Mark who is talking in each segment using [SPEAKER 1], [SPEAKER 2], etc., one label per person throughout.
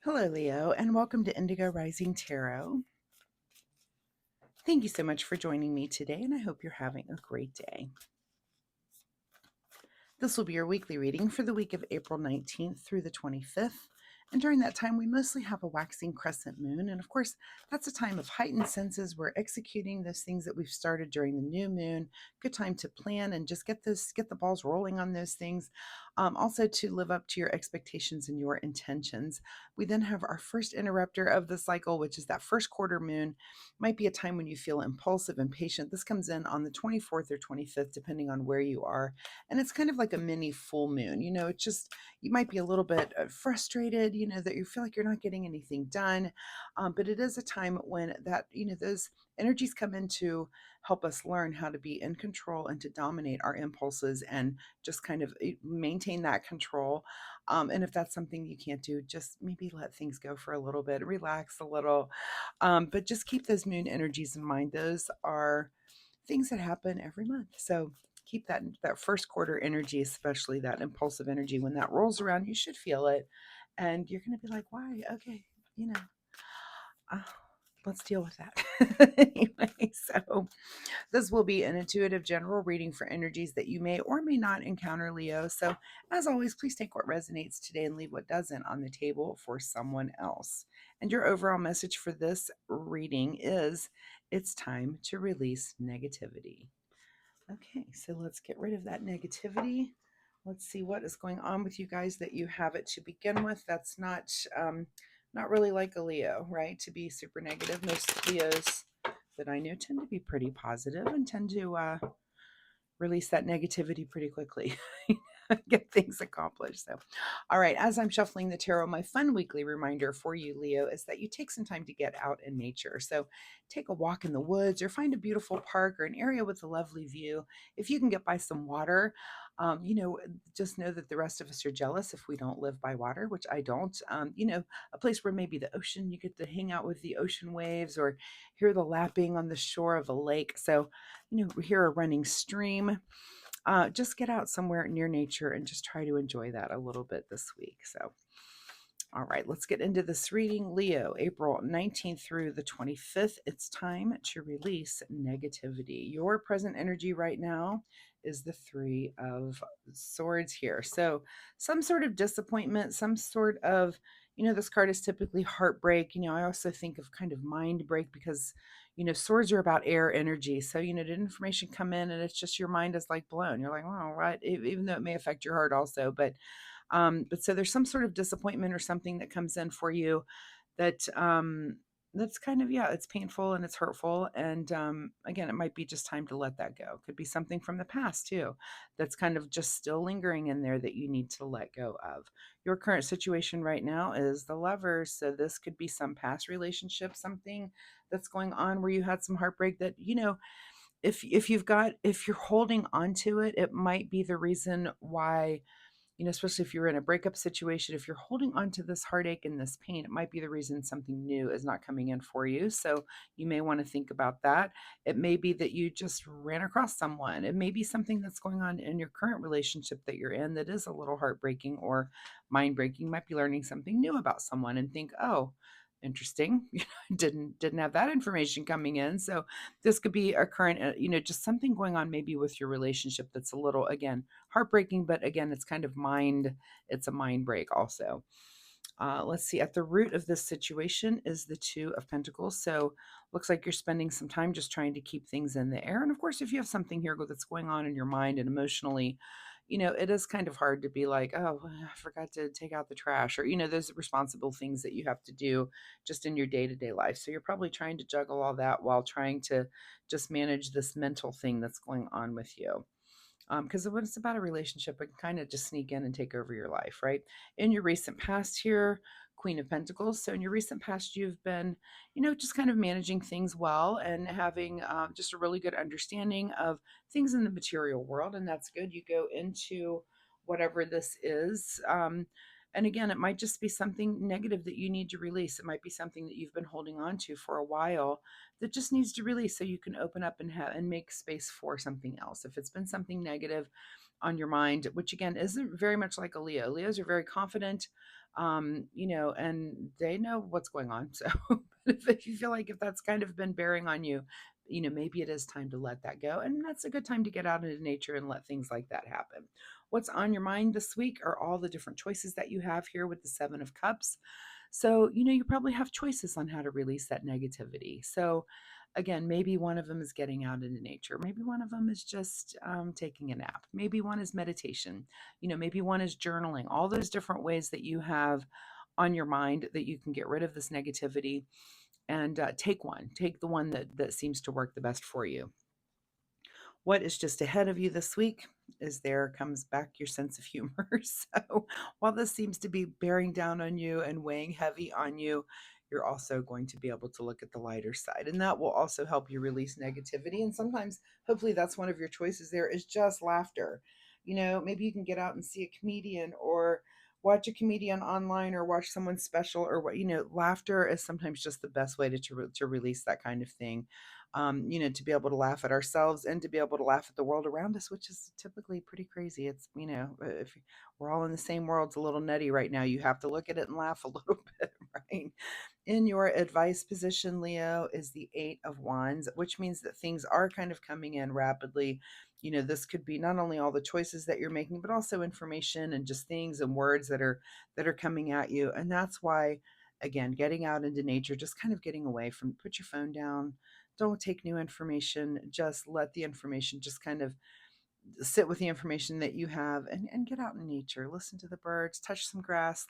[SPEAKER 1] Hello, Leo, and welcome to Indigo Rising Tarot. Thank you so much for joining me today, and I hope you're having a great day. This will be your weekly reading for the week of April 19th through the 25th. And during that time, we mostly have a waxing crescent moon. And of course, that's a time of heightened senses. We're executing those things that we've started during the new moon. Good time to plan and just get the balls rolling on those things. Also to live up to your expectations and your intentions. We then have our first interrupter of the cycle, which is that first quarter moon. Might be a time when you feel impulsive and patient. This comes in on the 24th or 25th, depending on where you are. And it's kind of like a mini full moon. It's just, you might be a little bit frustrated, that you feel like you're not getting anything done. But it is a time when those energies come in to help us learn how to be in control and to dominate our impulses and just kind of maintain that control. And if that's something you can't do, just maybe let things go for a little bit, relax a little. But just keep those moon energies in mind. Those are things that happen every month. So keep that first quarter energy, especially that impulsive energy. When that rolls around, you should feel it, and you're going to be like, "Why? Okay, you know, uh, let's deal with that." Anyway, so this will be an intuitive general reading for energies that you may or may not encounter, Leo. So, as always, please take what resonates today and leave what doesn't on the table for someone else. And your overall message for this reading is it's time to release negativity. Okay, so let's get rid of that negativity. Let's see what is going on with you guys that you have it to begin with. That's not really like a Leo, right? To be super negative. Most Leos that I know tend to be pretty positive and tend to release that negativity pretty quickly. Get things accomplished. So, all right, as I'm shuffling the tarot, my fun weekly reminder for you, Leo, is that you take some time to get out in nature. So, take a walk in the woods or find a beautiful park or an area with a lovely view. If you can get by some water, just know that the rest of us are jealous if we don't live by water, which I don't. A place where maybe the ocean, you get to hang out with the ocean waves or hear the lapping on the shore of a lake. So, hear a running stream. Just get out somewhere near nature and just try to enjoy that a little bit this week. So, all right, let's get into this reading. Leo, April 19th through the 25th. It's time to release negativity. Your present energy right now is the Three of Swords here. So, some sort of disappointment, some sort of, this card is typically heartbreak. I also think of kind of mind break because, swords are about air energy. So, did information come in and it's just your mind is like blown? You're like, oh, right. Even though it may affect your heart also, but so there's some sort of disappointment or something that comes in for you that that's kind of, yeah, it's painful and it's hurtful. And again, it might be just time to let that go. Could be something from the past too that's kind of just still lingering in there that you need to let go of. Your current situation right now is the Lovers. So this could be some past relationship, something that's going on where you had some heartbreak that, if you're holding on to it, it might be the reason why, especially if you're in a breakup situation, if you're holding on to this heartache and this pain, it might be the reason something new is not coming in for you. So you may want to think about that. It may be that you just ran across someone. It may be something that's going on in your current relationship that you're in that is a little heartbreaking or mind breaking. You might be learning something new about someone and think, oh, interesting. Didn't have that information coming in. So this could be a current, just something going on maybe with your relationship that's a little, again, heartbreaking, but again, it's a mind break also. Let's see, at the root of this situation is the Two of Pentacles. So looks like you're spending some time just trying to keep things in the air. And of course, if you have something here that's going on in your mind and emotionally, it is kind of hard to be like, oh, I forgot to take out the trash, or, those responsible things that you have to do just in your day-to-day life. So you're probably trying to juggle all that while trying to just manage this mental thing that's going on with you. Because when it's about a relationship, it can kind of just sneak in and take over your life, right? In your recent past here, Queen of Pentacles. So in your recent past, you've been, just kind of managing things well and having just a really good understanding of things in the material world. And that's good. You go into whatever this is. And again, it might just be something negative that you need to release. It might be something that you've been holding on to for a while that just needs to release so you can open up and make space for something else. If it's been something negative, on your mind, which again isn't very much like a Leo. Leos are very confident, and they know what's going on. So if you feel like if that's kind of been bearing on you, maybe it is time to let that go. And that's a good time to get out into nature and let things like that happen. What's on your mind this week are all the different choices that you have here with the Seven of Cups. So, you probably have choices on how to release that negativity. So, again, maybe one of them is getting out into nature. Maybe one of them is just taking a nap. Maybe one is meditation. Maybe one is journaling. All those different ways that you have on your mind that you can get rid of this negativity and take the one that seems to work the best for you. What is just ahead of you this week is there comes back your sense of humor. So while this seems to be bearing down on you and weighing heavy on you, you're also going to be able to look at the lighter side. And that will also help you release negativity. And sometimes, hopefully, that's one of your choices there is just laughter. Maybe you can get out and see a comedian or watch a comedian online or watch someone special or what, laughter is sometimes just the best way to release that kind of thing, to be able to laugh at ourselves and to be able to laugh at the world around us, which is typically pretty crazy. It's, if we're all in the same world, it's a little nutty right now. You have to look at it and laugh a little bit, right? In your advice position, Leo, is the Eight of Wands, which means that things are kind of coming in rapidly. This could be not only all the choices that you're making, but also information and just things and words that are coming at you. And that's why, again, getting out into nature, just kind of getting away from, put your phone down, don't take new information, just let the information just kind of sit with the information that you have and get out in nature, listen to the birds, touch some grass,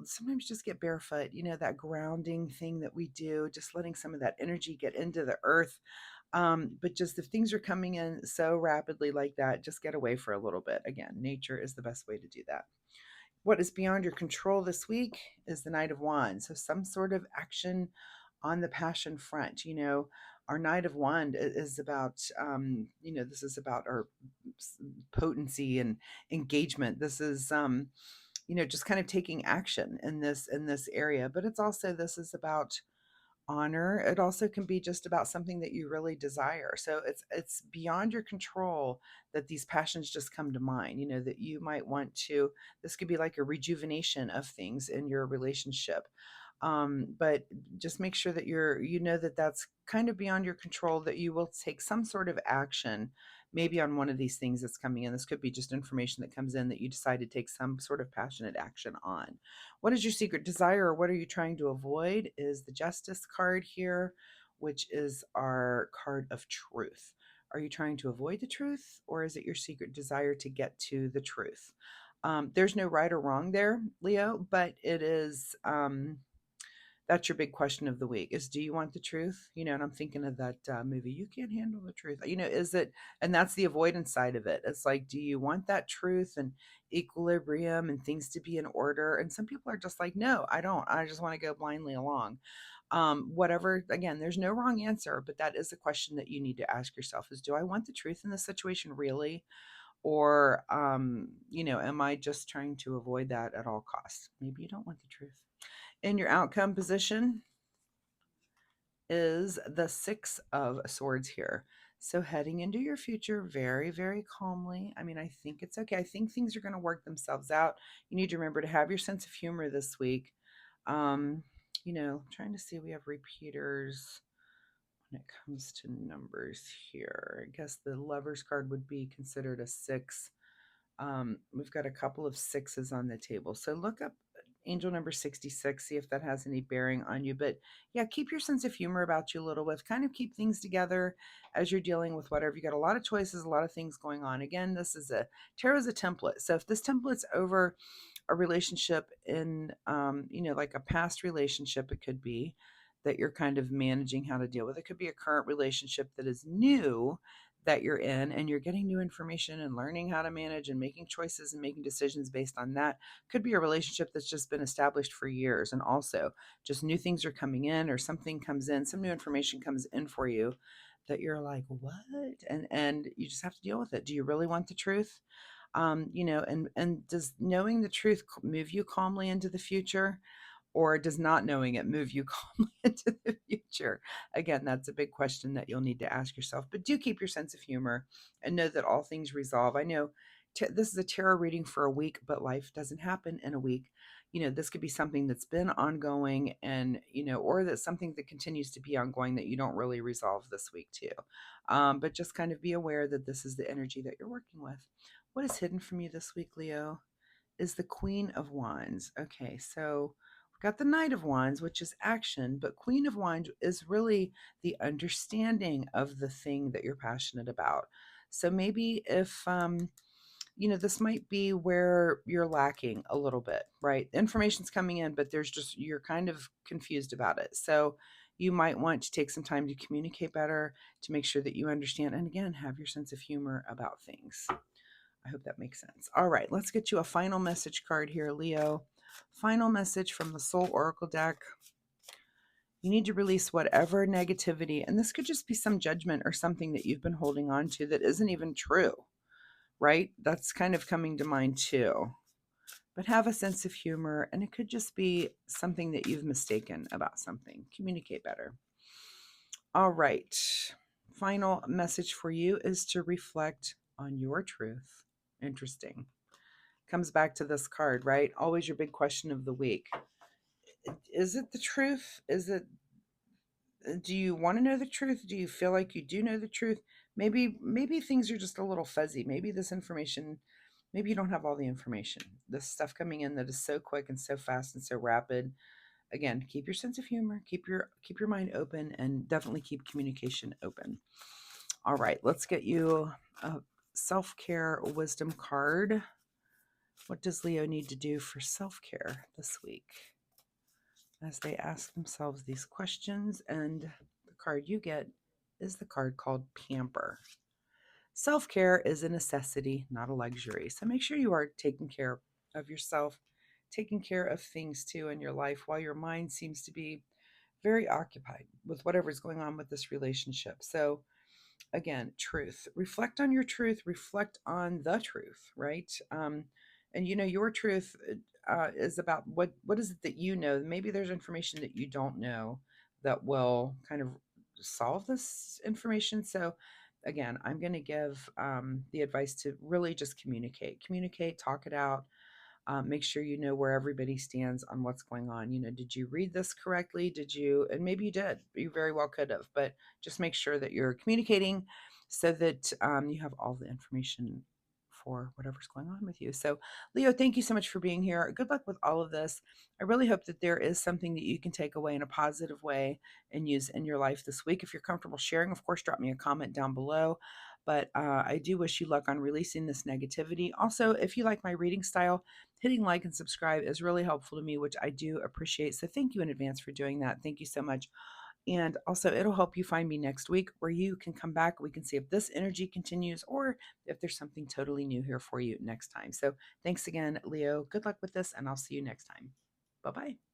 [SPEAKER 1] sometimes just get barefoot, that grounding thing that we do, just letting some of that energy get into the earth. But just if things are coming in so rapidly like that, just get away for a little bit. Again, nature is the best way to do that. What is beyond your control this week is the Knight of Wands. So some sort of action on the passion front. Our Knight of Wand is about, this is about our potency and engagement. This is, just kind of taking action in this area. But this is about honor. It also can be just about something that you really desire. So it's beyond your control that these passions just come to mind, that you might want to. This could be like a rejuvenation of things in your relationship. But just make sure that that's kind of beyond your control, that you will take some sort of action maybe on one of these things that's coming in. This could be just information that comes in that you decide to take some sort of passionate action on. What is your secret desire, or what are you trying to avoid? Is the Justice card here, which is our card of truth. Are you trying to avoid the truth, or is it your secret desire to get to the truth? There's no right or wrong there, Leo, but it is. That's your big question of the week is, do you want the truth? And I'm thinking of that movie, You Can't Handle the Truth. Is it, and that's the avoidance side of it. It's like, do you want that truth and equilibrium and things to be in order? And some people are just like, no, I don't. I just want to go blindly along. Whatever, again, there's no wrong answer, but that is a question that you need to ask yourself is, do I want the truth in this situation really? Or, am I just trying to avoid that at all costs? Maybe you don't want the truth. In your outcome position is the Six of Swords here. So heading into your future very, very calmly. I think it's okay. I think things are going to work themselves out. You need to remember to have your sense of humor this week. Trying to see, we have repeaters when it comes to numbers here. I guess the Lover's card would be considered a 6. We've got a couple of 6s on the table. So look up angel number 66, see if that has any bearing on you. But yeah, keep your sense of humor about you a little bit. Kind of keep things together as you're dealing with whatever. You got a lot of choices, a lot of things going on. Again, tarot is a template. So if this template's over a relationship in, like a past relationship, it could be that you're kind of managing how to deal with. It could be a current relationship that is new that you're in, and you're getting new information and learning how to manage and making choices and making decisions based on that. Could be a relationship that's just been established for years, and also just new things are coming in, or something comes in, some new information comes in for you that you're like, what? And you just have to deal with it. Do you really want the truth? And does knowing the truth move you calmly into the future? or does not knowing it move you calmly into the future? Again, that's a big question that you'll need to ask yourself. But do keep your sense of humor and know that all things resolve. I know this is a tarot reading for a week, but life doesn't happen in a week. This could be something that's been ongoing, and, or that's something that continues to be ongoing that you don't really resolve this week too. But just kind of be aware that this is the energy that you're working with. What is hidden from you this week, Leo, is the Queen of Wands. Okay, so we've got the Knight of Wands, which is action, but Queen of Wands is really the understanding of the thing that you're passionate about. So maybe if this might be where you're lacking a little bit, right? Information's coming in, but you're kind of confused about it. So you might want to take some time to communicate better, to make sure that you understand, and again, have your sense of humor about things. I hope that makes sense. All right, let's get you a final message card here, Leo. Final message from the Soul Oracle deck. You need to release whatever negativity, and this could just be some judgment or something that you've been holding on to that isn't even true, right? That's kind of coming to mind too. But have a sense of humor, and it could just be something that you've mistaken about something. Communicate better. All right. Final message for you is to reflect on your truth. Interesting. Comes back to this card, right? Always your big question of the week. Is it the truth? Do you want to know the truth? Do you feel like you do know the truth? Maybe things are just a little fuzzy. Maybe this information, maybe you don't have all the information. This stuff coming in that is so quick and so fast and so rapid. Again, keep your sense of humor, keep your mind open, and definitely keep communication open. All right, let's get you a self-care wisdom card. What does Leo need to do for self-care this week? As they ask themselves these questions, and the card you get is the card called Pamper. Self-care is a necessity, not a luxury. So make sure you are taking care of yourself, taking care of things too in your life while your mind seems to be very occupied with whatever's going on with this relationship. So again, truth. Reflect on your truth. Reflect on the truth, right? And your truth is about what is it that you know. Maybe there's information that you don't know that will kind of solve this information. So again, I'm going to give the advice to really just communicate, talk it out. Make sure you know where everybody stands on what's going on. Did you read this correctly? Did you? And maybe you did. You very well could have, but just make sure that you're communicating so that you have all the information for whatever's going on with you. So, Leo, thank you so much for being here. Good luck with all of this. I really hope that there is something that you can take away in a positive way and use in your life this week. If you're comfortable sharing, of course, drop me a comment down below. But I do wish you luck on releasing this negativity. Also, if you like my reading style, hitting like and subscribe is really helpful to me, which I do appreciate. So thank you in advance for doing that. Thank you so much. And also, it'll help you find me next week where you can come back. We can see if this energy continues or if there's something totally new here for you next time. So thanks again, Leo. Good luck with this, and I'll see you next time. Bye-bye.